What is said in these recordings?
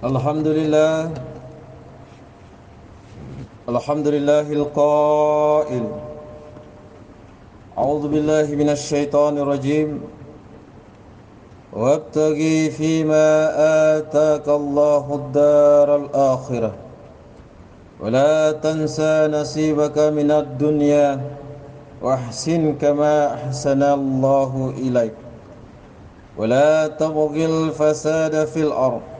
Alhamdulillah, Alhamdulillahil qail. A'udzu billahi minasy syaithanir rajim. Wabtaghi fima ataakallahu ad-daral akhirah. Wa la tansa nasibaka minad dunya wahsin kama ahsanallahu ilaik. Wa la tabghil fasada fil ardh.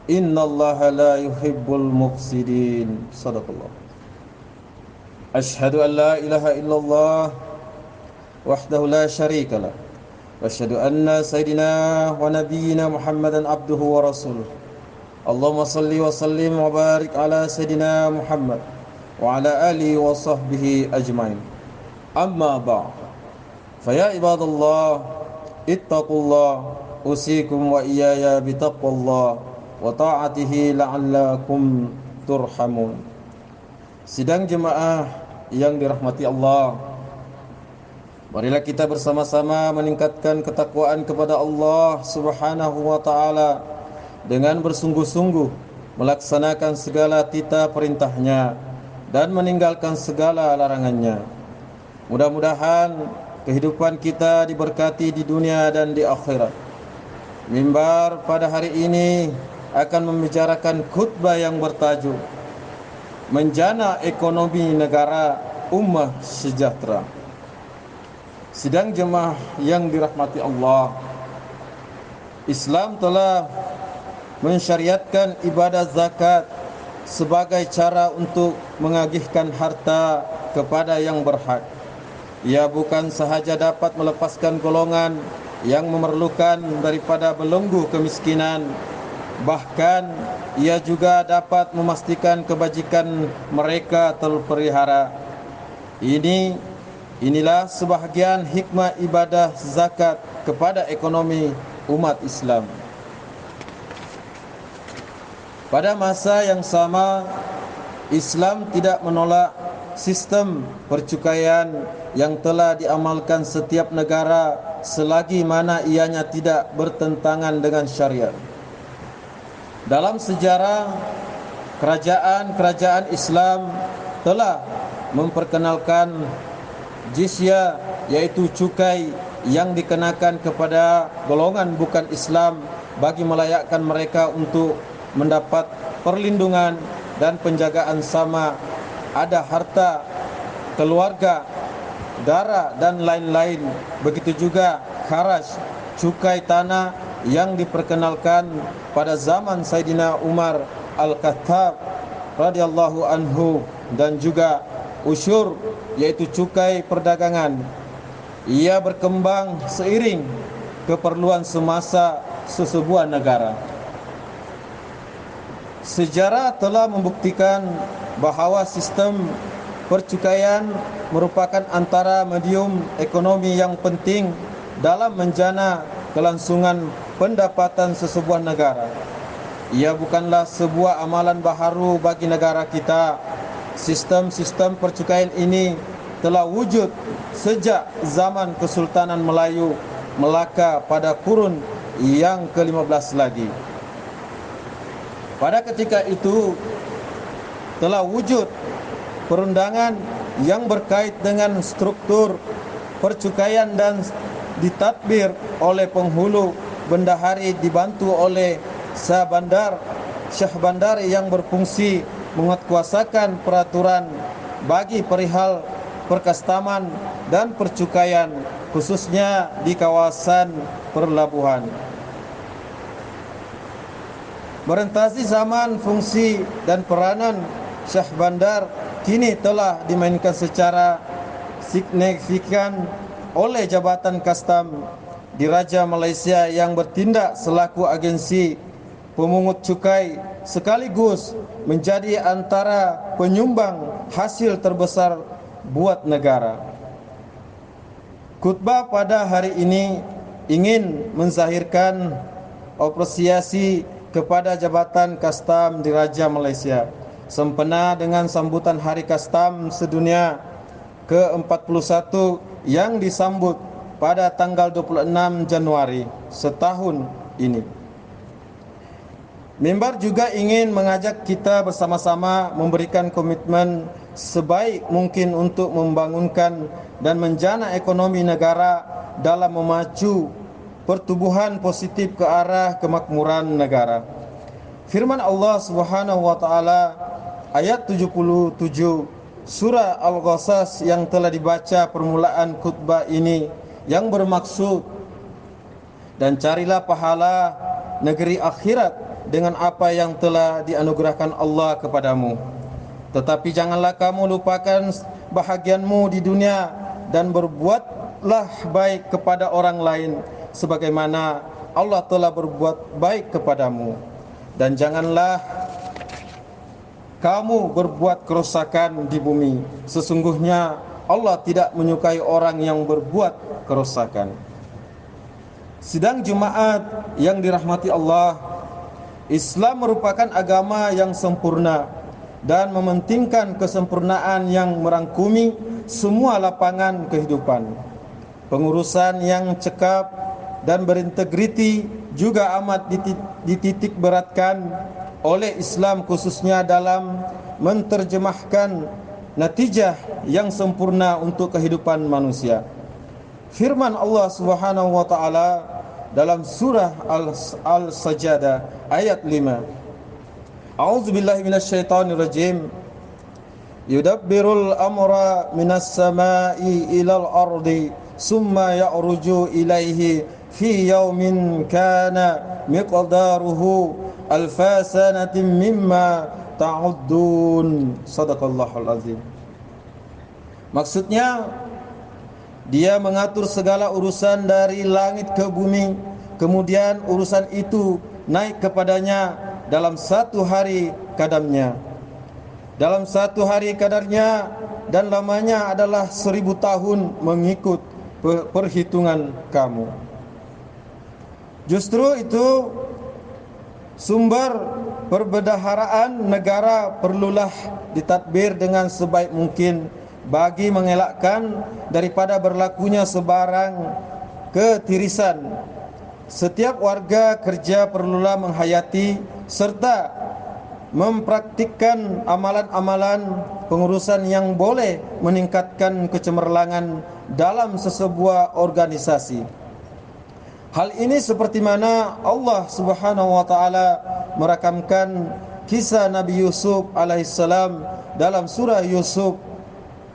Innallaha la yuhibbul mufsidin. Sadaqallah. Asyhadu an la ilaha illallah wahdahu la syarika lah. Wa asyhadu anna sayyidina wa nabiyyina Muhammadan abduhu wa rasuluh. Allahumma salli wa sallim wa barik ala sayyidina Muhammad wa ala alihi wa sahbihi ajmain. Amma ba'd. Fa ya ibadallah, ittaqullah, usikum wa iyaya bitaqwallah wa ta'atihi la'allakum turhamun. Sidang jemaah yang dirahmati Allah, marilah kita bersama-sama meningkatkan ketakwaan kepada Allah Subhanahu wa ta'ala dengan bersungguh-sungguh melaksanakan segala titah perintahnya dan meninggalkan segala larangannya. Mudah-mudahan kehidupan kita diberkati di dunia dan di akhirat. Mimbar pada hari ini akan membicarakan khutbah yang bertajuk Menjana Ekonomi Negara Ummah Sejahtera. Sidang jemaah yang dirahmati Allah, Islam telah mensyariatkan ibadah zakat sebagai cara untuk mengagihkan harta kepada yang berhak. Ia bukan sahaja dapat melepaskan golongan yang memerlukan daripada belenggu kemiskinan, bahkan ia juga dapat memastikan kebajikan mereka terpelihara. Inilah sebahagian hikmah ibadah zakat kepada ekonomi umat Islam. Pada masa yang sama, Islam tidak menolak sistem percukaian yang telah diamalkan setiap negara selagi mana ianya tidak bertentangan dengan syariat. Dalam sejarah, kerajaan-kerajaan Islam telah memperkenalkan jizyah, yaitu cukai yang dikenakan kepada golongan bukan Islam bagi melayakkan mereka untuk mendapat perlindungan dan penjagaan sama ada harta, keluarga, darah dan lain-lain. Begitu juga kharaj, cukai tanah yang diperkenalkan pada zaman Sayyidina Umar Al-Khattab radhiyallahu anhu, dan juga usyur, yaitu cukai perdagangan. Ia berkembang seiring keperluan semasa sesebuah negara. Sejarah telah membuktikan bahawa sistem percukaian merupakan antara medium ekonomi yang penting dalam menjana kelangsungan pendapatan sesebuah negara. Ia bukanlah sebuah amalan baharu bagi negara kita. Sistem-sistem percukaian ini telah wujud sejak zaman Kesultanan Melayu Melaka pada kurun yang ke-15 lagi. Pada ketika itu telah wujud perundangan yang berkait dengan struktur percukaian dan ditadbir oleh penghulu bendahari dibantu oleh Syah Bandar yang berfungsi menguatkuasakan peraturan bagi perihal perkastaman dan percukaian, khususnya di kawasan perlabuhan. Merentasi zaman, fungsi dan peranan Syah Bandar kini telah dimainkan secara signifikan oleh Jabatan Kastam Diraja Malaysia yang bertindak selaku agensi pemungut cukai sekaligus menjadi antara penyumbang hasil terbesar buat negara. Khutbah pada hari ini ingin menzahirkan apresiasi kepada Jabatan Kastam Diraja Malaysia sempena dengan sambutan Hari Kastam Sedunia ke-41 yang disambut pada tanggal 26 Januari setahun ini. Mimbar juga ingin mengajak kita bersama-sama memberikan komitmen sebaik mungkin untuk membangunkan dan menjana ekonomi negara dalam memacu pertumbuhan positif ke arah kemakmuran negara. Firman Allah Subhanahu wa taala ayat 77 surah Al-Qasas yang telah dibaca permulaan khutbah ini yang bermaksud, dan carilah pahala negeri akhirat dengan apa yang telah dianugerahkan Allah kepadamu. Tetapi janganlah kamu lupakan bahagianmu di dunia dan berbuatlah baik kepada orang lain sebagaimana Allah telah berbuat baik kepadamu. Dan janganlah kamu berbuat kerosakan di bumi. Sesungguhnya Allah tidak menyukai orang yang berbuat kerosakan. Sidang Jumaat yang dirahmati Allah, Islam merupakan agama yang sempurna dan mementingkan kesempurnaan yang merangkumi semua lapangan kehidupan. Pengurusan yang cekap dan berintegriti juga amat dititik beratkan oleh Islam, khususnya dalam menterjemahkan natijah yang sempurna untuk kehidupan manusia. Firman Allah Subhanahu wa taala dalam surah Al-Sajdah ayat 5. A'udzubillahi minasyaitonirrajim. Yudabbirul amra minas sama'i ilal ardi summa ya'ruju ilaihi fi yaumin kana miqdaruhu alfa sanatin mimma ta'uddun. Shadaqallahul azim. Maksudnya, Dia mengatur segala urusan dari langit ke bumi, kemudian urusan itu naik kepadanya dalam satu hari kadamnya. Dalam satu hari kadarnya, dan lamanya adalah 1000 tahun mengikut perhitungan kamu. Justru itu sumber perbendaharaan negara perlulah ditadbir dengan sebaik mungkin bagi mengelakkan daripada berlakunya sebarang ketirisan. Setiap warga kerja perlulah menghayati serta mempraktikkan amalan-amalan pengurusan yang boleh meningkatkan kecemerlangan dalam sesebuah organisasi. Hal ini seperti mana Allah Subhanahu wa taala merakamkan kisah Nabi Yusuf alaihissalam dalam surah Yusuf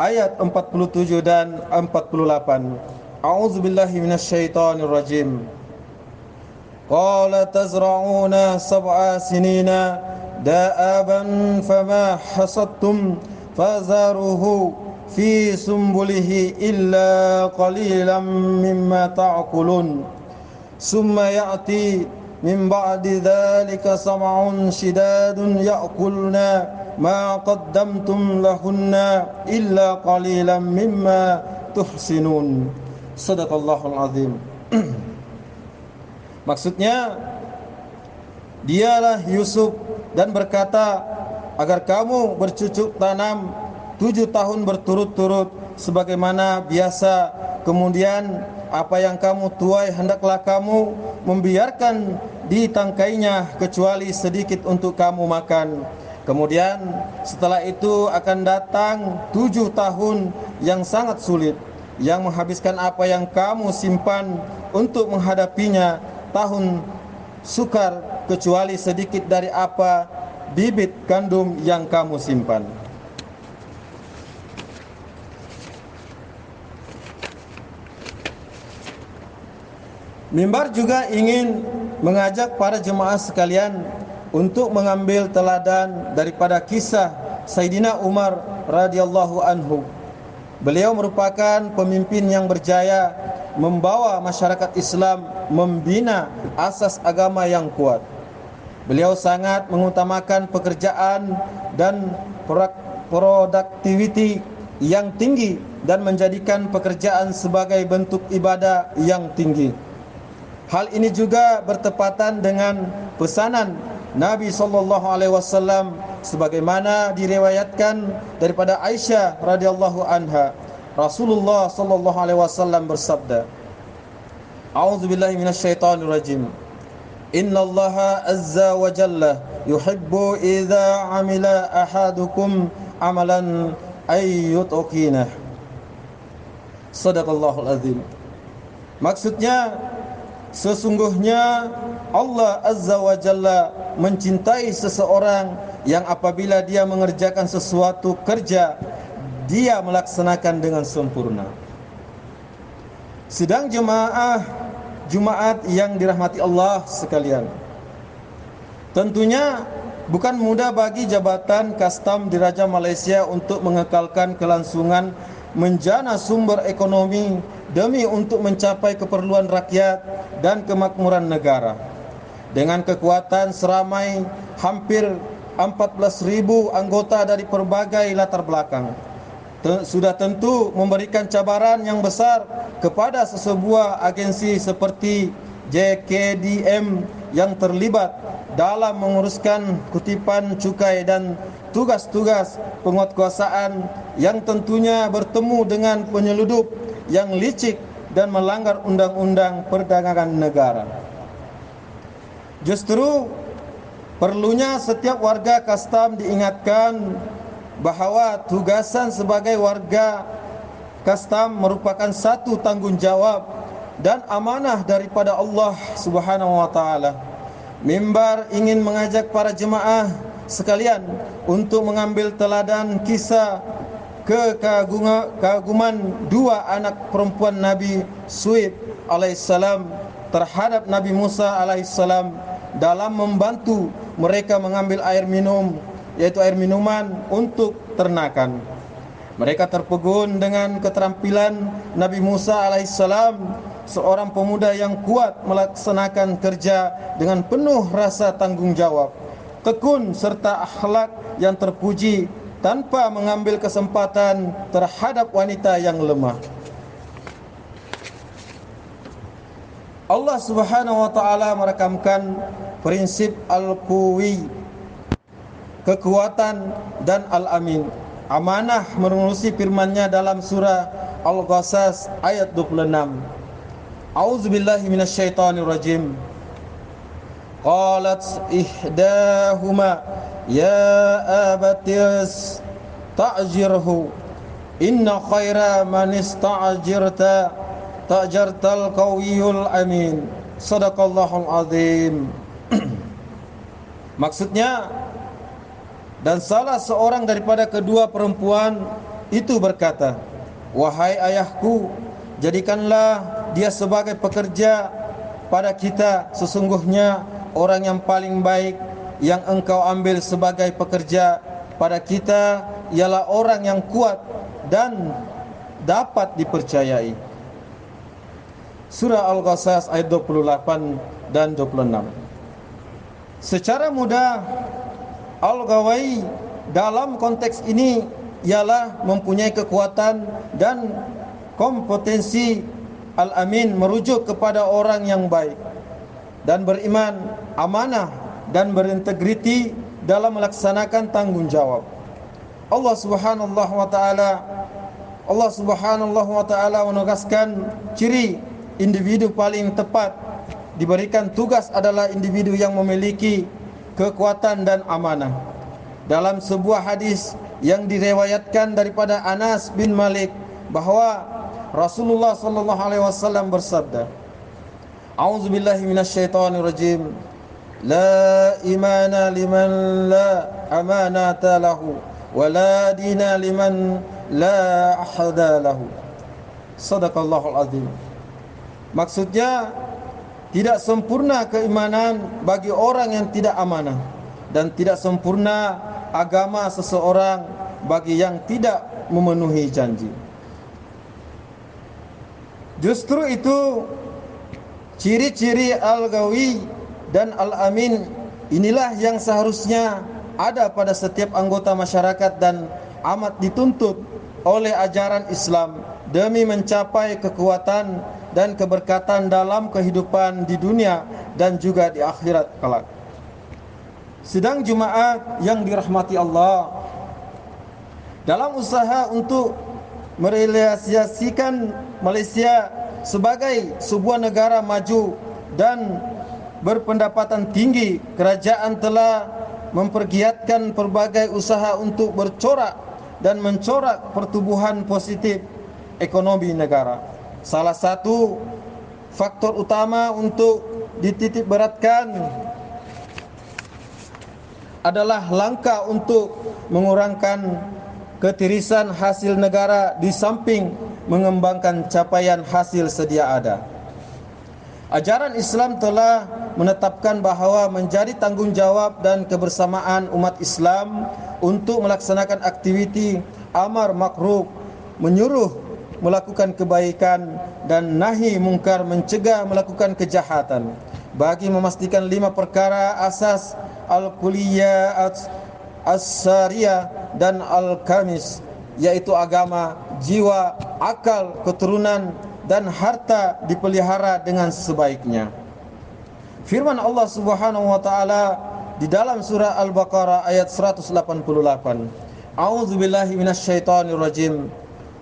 ayat 47 dan 48. A'udzubillahi minasyaitonirrajim. Qala tazra'una sab'a sinina da'aban fama hasadtum fazaruhu fi sumbulihi illa qalilan mimma ta'kulun. Summa ya'ti min ba'di dhalika sam'un shidadun ya'kulna ma qaddamtum lahunna illa qalilan mimma tuhsinun. Shadaqallahul azim. Maksudnya, dialah Yusuf dan berkata agar kamu bercucuk tanam 7 tahun berturut-turut sebagaimana biasa, kemudian apa yang kamu tuai hendaklah kamu membiarkan ditangkainya kecuali sedikit untuk kamu makan. Kemudian setelah itu akan datang 7 tahun yang sangat sulit, yang menghabiskan apa yang kamu simpan untuk menghadapinya tahun sukar, kecuali sedikit dari apa bibit gandum yang kamu simpan. Mimbar juga ingin mengajak para jemaah sekalian untuk mengambil teladan daripada kisah Sayyidina Umar radhiyallahu anhu. Beliau merupakan pemimpin yang berjaya membawa masyarakat Islam membina asas agama yang kuat. Beliau sangat mengutamakan pekerjaan dan produktiviti yang tinggi dan menjadikan pekerjaan sebagai bentuk ibadah yang tinggi. Hal ini juga bertepatan dengan pesanan Nabi SAW sebagaimana diriwayatkan daripada Aisyah radhiyallahu anha. Rasulullah SAW bersabda, A'udzubillahi minasyaitonirrajim. Innallaha azza wa jalla yuhibbu idza amila ahadukum amalan ayyutqinah. Shadaqallahul azim. Maksudnya, sesungguhnya Allah azza wa jalla mencintai seseorang yang apabila dia mengerjakan sesuatu kerja, dia melaksanakan dengan sempurna. Sedang Jumaat yang dirahmati Allah sekalian, tentunya bukan mudah bagi jabatan kastam di Raja Malaysia untuk mengekalkan kelangsungan menjana sumber ekonomi demi untuk mencapai keperluan rakyat dan kemakmuran negara. Dengan kekuatan seramai hampir 14.000 anggota dari berbagai latar belakang, sudah tentu memberikan cabaran yang besar kepada sesebuah agensi seperti JKDM yang terlibat dalam menguruskan kutipan cukai dan tugas-tugas penguatkuasaan yang tentunya bertemu dengan penyeludup yang licik dan melanggar undang-undang perdagangan negara. Justru perlunya setiap warga kastam diingatkan bahawa tugasan sebagai warga kastam merupakan satu tanggungjawab dan amanah daripada Allah Subhanahu wa taala. Mimbar ingin mengajak para jemaah sekalian untuk mengambil teladan kisah kekaguman dua anak perempuan Nabi Shuaib alaihissalam terhadap Nabi Musa alaihissalam dalam membantu mereka mengambil air minum, yaitu air minuman untuk ternakan. Mereka terpegun dengan keterampilan Nabi Musa alaihissalam, seorang pemuda yang kuat melaksanakan kerja dengan penuh rasa tanggung jawab, tekun serta akhlak yang terpuji tanpa mengambil kesempatan terhadap wanita yang lemah. Allah Subhanahu wa taala merekamkan prinsip al-quwi, kekuatan, dan al-amin, amanah menerusi firman-Nya dalam surah Al-Qasas ayat 26. A'udzubillahi minasyaitonir rajim. Qalat ihdahuma ya abatis ta'jirhu inna khaira man ista'jirta ta'jartal qawiyul amin. Shadaqallahul azim. Maksudnya, dan salah seorang daripada kedua perempuan itu berkata, "Wahai ayahku, jadikanlah dia sebagai pekerja pada kita. Sesungguhnya orang yang paling baik yang engkau ambil sebagai pekerja pada kita ialah orang yang kuat dan dapat dipercayai." Surah Al-Qasas ayat 28 dan 26. Secara mudah, al-ghawai dalam konteks ini ialah mempunyai kekuatan dan kompetensi. Al-amin merujuk kepada orang yang baik dan beriman, amanah dan berintegriti dalam melaksanakan tanggungjawab. Allah Subhanahu wa taala menegaskan ciri individu paling tepat diberikan tugas adalah individu yang memiliki kekuatan dan amanah. Dalam sebuah hadis yang diriwayatkan daripada Anas bin Malik bahwa Rasulullah sallallahu alaihi wasallam bersabda, "A'udzubillahi minasyaitonir rajim. La imana liman la amanata lahu wa la dina liman la ahada lahu." Shadaqallahul azim. Maksudnya, tidak sempurna keimanan bagi orang yang tidak amanah, dan tidak sempurna agama seseorang bagi yang tidak memenuhi janji. Justru itu ciri-ciri al-ghawi dan al-amin inilah yang seharusnya ada pada setiap anggota masyarakat dan amat dituntut oleh ajaran Islam demi mencapai kekuatan dan keberkatan dalam kehidupan di dunia dan juga di akhirat kelak. Sedang Jumaat yang dirahmati Allah, dalam usaha untuk merealisasikan Malaysia sebagai sebuah negara maju dan berpendapatan tinggi, kerajaan telah mempergiatkan pelbagai usaha untuk bercorak dan mencorak pertumbuhan positif ekonomi negara. Salah satu faktor utama untuk dititik beratkan adalah langkah untuk mengurangkan ketirisan hasil negara di samping mengembangkan capaian hasil sedia ada. Ajaran Islam telah menetapkan bahawa menjadi tanggungjawab dan kebersamaan umat Islam untuk melaksanakan aktiviti amar makruf, menyuruh melakukan kebaikan dan nahi mungkar, mencegah melakukan kejahatan, bagi memastikan 5 perkara asas al-kulliyah, as-sariyah dan al-kamis, yaitu agama, jiwa, akal, keturunan dan harta dipelihara dengan sebaiknya. Firman Allah Subhanahu wa taala di dalam surah Al-Baqarah ayat 188. A'udzubillahi minasyaitonir rajim.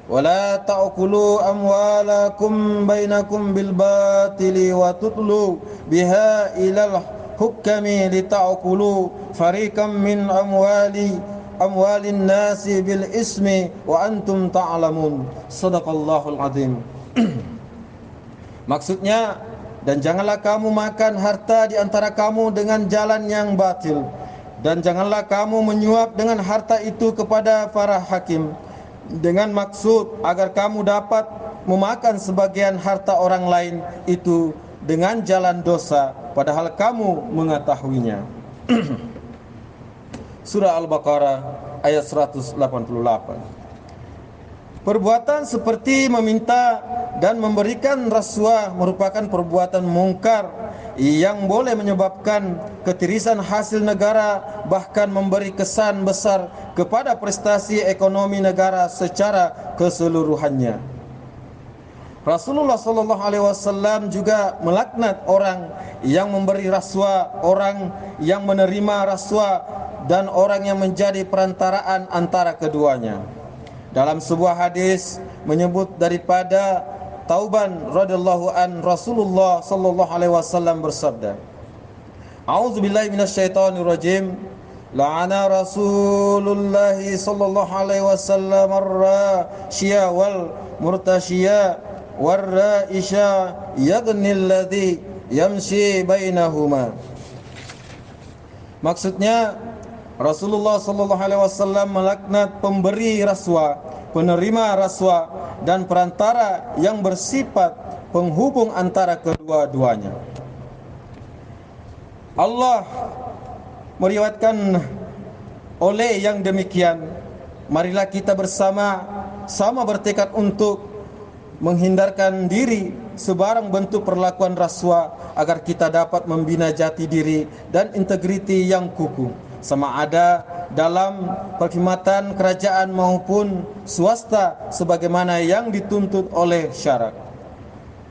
Wala ta'kulu amwalakum bainakum bil batili wa tutlu biha ilal hukami lita'kulu fariqam min amwalin nasi bil ismi wa antum ta'lamun. Shadaqallahul azim. Maksudnya, dan janganlah kamu makan harta di antara kamu dengan jalan yang batil, dan janganlah kamu menyuap dengan harta itu kepada para hakim dengan maksud agar kamu dapat memakan sebagian harta orang lain itu dengan jalan dosa, padahal kamu mengetahuinya. Surah Al-Baqarah ayat 188. Perbuatan seperti meminta dan memberikan rasuah merupakan perbuatan mungkar yang boleh menyebabkan ketirisan hasil negara, bahkan memberi kesan besar kepada prestasi ekonomi negara secara keseluruhannya. Rasulullah sallallahu alaihi wasallam juga melaknat orang yang memberi rasuah, orang yang menerima rasuah, dan orang yang menjadi perantaraan antara keduanya. Dalam sebuah hadis menyebut daripada Tauban radhiyallahu an, Rasulullah sallallahu alaihi wasallam bersabda, A'udzubillahi minasyaitonir rajim. La'ana Rasulullah sallallahu alaihi wasallam ar-rashiya wal murtashiya war-raisha yaghni alladhi yamshi bainahuma. Maksudnya, Rasulullah sallallahu alaihi wasallam melaknat pemberi rasuah, penerima rasuah, dan perantara yang bersifat penghubung antara kedua-duanya. Allah meriwayatkan oleh yang demikian, marilah kita bersama-sama bertekad untuk menghindarkan diri sebarang bentuk perlakuan rasuah, agar kita dapat membina jati diri dan integriti yang kukuh, sama ada dalam perkhidmatan kerajaan maupun swasta, sebagaimana yang dituntut oleh syarak.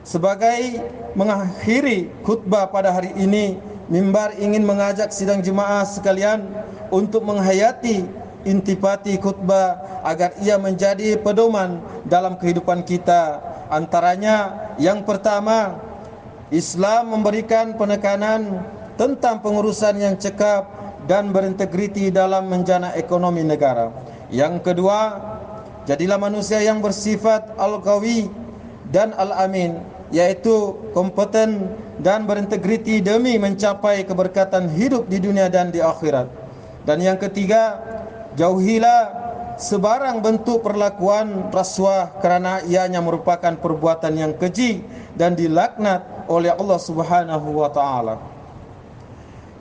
Sebagai mengakhiri khutbah pada hari ini, mimbar ingin mengajak sidang jemaah sekalian untuk menghayati intipati khutbah agar ia menjadi pedoman dalam kehidupan kita. Antaranya, yang pertama, Islam memberikan penekanan tentang pengurusan yang cekap dan berintegriti dalam menjana ekonomi negara. Yang kedua, jadilah manusia yang bersifat al-qawi dan al-amin, yaitu kompeten dan berintegriti demi mencapai keberkatan hidup di dunia dan di akhirat. Dan yang ketiga, jauhilah sebarang bentuk perlakuan rasuah, kerana ianya merupakan perbuatan yang keji dan dilaknat oleh Allah Subhanahu wa taala.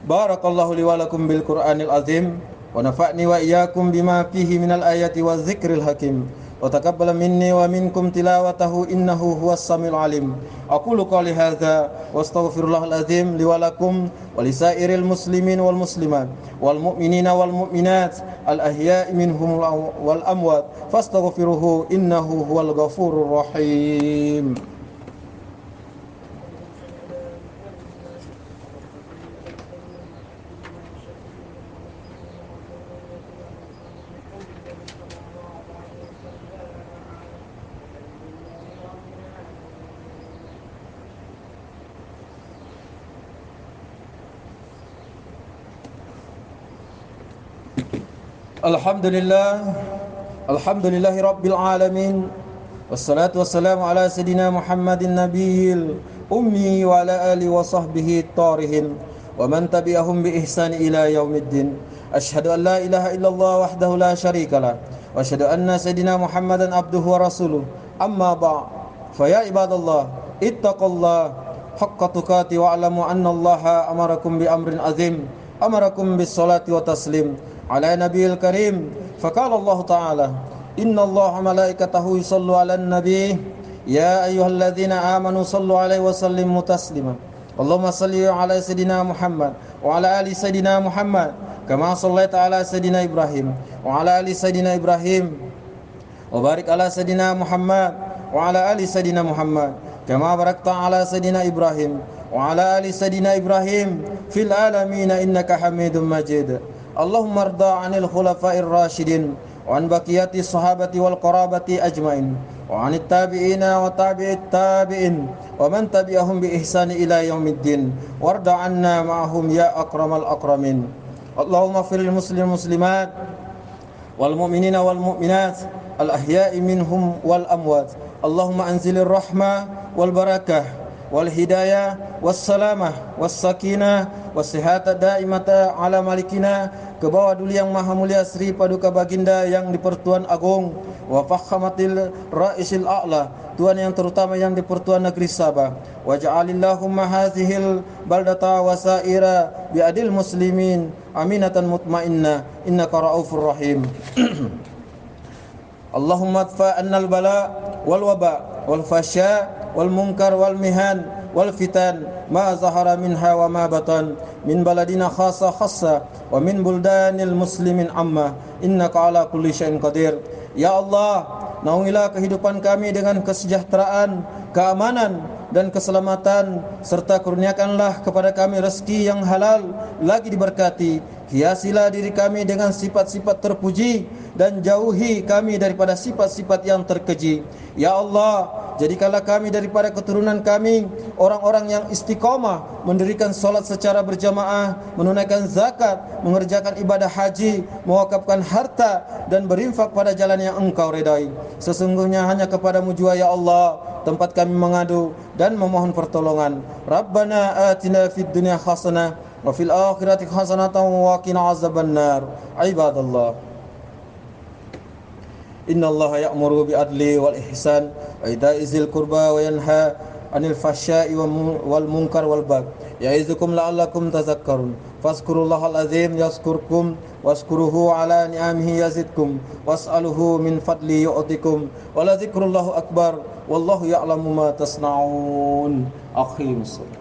Barakallahu li wa lakum bil Qur'anil azim wa nafa'ni wa iyyakum bima fihi minal ayati wa dzikril hakim wa taqabbal minni wa minkum tilawatahu innahu huwas samiul alim. Aqulu qouli hadza wa astaghfirullahal azim li wa lakum wa lisairil muslimin wal muslimat wal mu'minina wal mu'minat al ahya'i minhum wal amwat fastaghfiruhu innahu huwal ghafurur rahim. Alhamdulillah, alhamdulillahi rabbil alamin. Wassalatu wassalamu ala sayyidina Muhammadin nabiyil ummi wa ala alihi wa sahbihi tarihin wa man tabi'ahum bi ihsani ila yaumiddin. Asyhadu an la ilaha illallah wahdahu la syarikalah wa asyhadu anna sayyidina Muhammadan abduhu wa rasuluh. Amma ba'd. Fa ya ibadallah, ittaqullah haqqa tuqati wa alamu anna Allaha amarakum bi amrin azim. Amarakum bis salati wa taslim ala nabiyil karim. Faqala Allah Ta'ala, inna Allah malaikatahu yusallu ala nabi ya ayyuhalladzina amanu sallu alaihi wa sallimu taslima. Allahumma salli ala sayyidina Muhammad wa ala ali sayyidina Muhammad kama sallaita ala sayyidina Ibrahim wa ala ali sayyidina Ibrahim wa barik ala sayyidina Muhammad wa ala ali sayyidina Muhammad kama barakta ala sayyidina Ibrahim wa ala ali sayyidina Ibrahim fil alamin innaka Hamidum Majid. Allahumma arda 'anil khulafa'ir rasyidin wa an baqiyati sahabati wal qarabati ajmain wa 'anit tabi'ina wa tabi'it tabi'in wa man tabi'ahum bi ihsani ila yaumiddin warda 'anna ma'ahum ya akramal akramin. Allahumma ighfiril muslimin muslimat wal mu'minina wal mu'minat al ahya'i minhum wal amwat. Allahumma anzilir rahmah wal barakah wal hidayah was salamah was sakinah was sihata daimata ala malikina, ke bawah duli yang maha mulia Sri Paduka Baginda yang di-Pertuan Agung wa fakhamatil raisil a'la, Tuan yang terutama yang di-Pertuan Negeri Sabah. Wa ja'alillahumma hazihil baldata wa sa'ira bi'adil muslimin aminatan mutmainnah innaka ra'ufur rahim. Allahumma adfa annal bala wal waba wal fasya wal munkar wal mihan wal fitan ma zahara minha wa ma batan min baladina khassa wa min buldanil muslimin amma innaka ala kulli syai'in qadir. Ya Allah, naungilah kehidupan kami dengan kesejahteraan, keamanan dan keselamatan, serta kurniakanlah kepada kami rezeki yang halal lagi diberkati. Hiasilah diri kami dengan sifat-sifat terpuji dan jauhi kami daripada sifat-sifat yang terkeji. Ya Allah, jadikanlah kami daripada keturunan kami orang-orang yang istiqamah, mendirikan solat secara berjamaah, menunaikan zakat, mengerjakan ibadah haji, mewakafkan harta dan berinfak pada jalan yang Engkau redai. Sesungguhnya hanya kepadamu jua ya Allah tempat kami mengadu dan memohon pertolongan. Rabbana atina fid dunya hasanah wa fil akhirati hasanatan wa qina azabannar. Ibadallah, innallaha ya'muru bil adli wal ihsan wa ita'i dzil qurba wa yanha 'anil fahsya'i wal munkar wal baghi ya'izukum la'allakum tadhakkarun. Fazkurullahal azim yazkurkum wazkuruhu ala ni'amihi yazidkum was'aluhu min fadli yu'tikum wa la dzikrullahu akbar wallahu ya'lamu ma tasna'un. Aqimus shalah.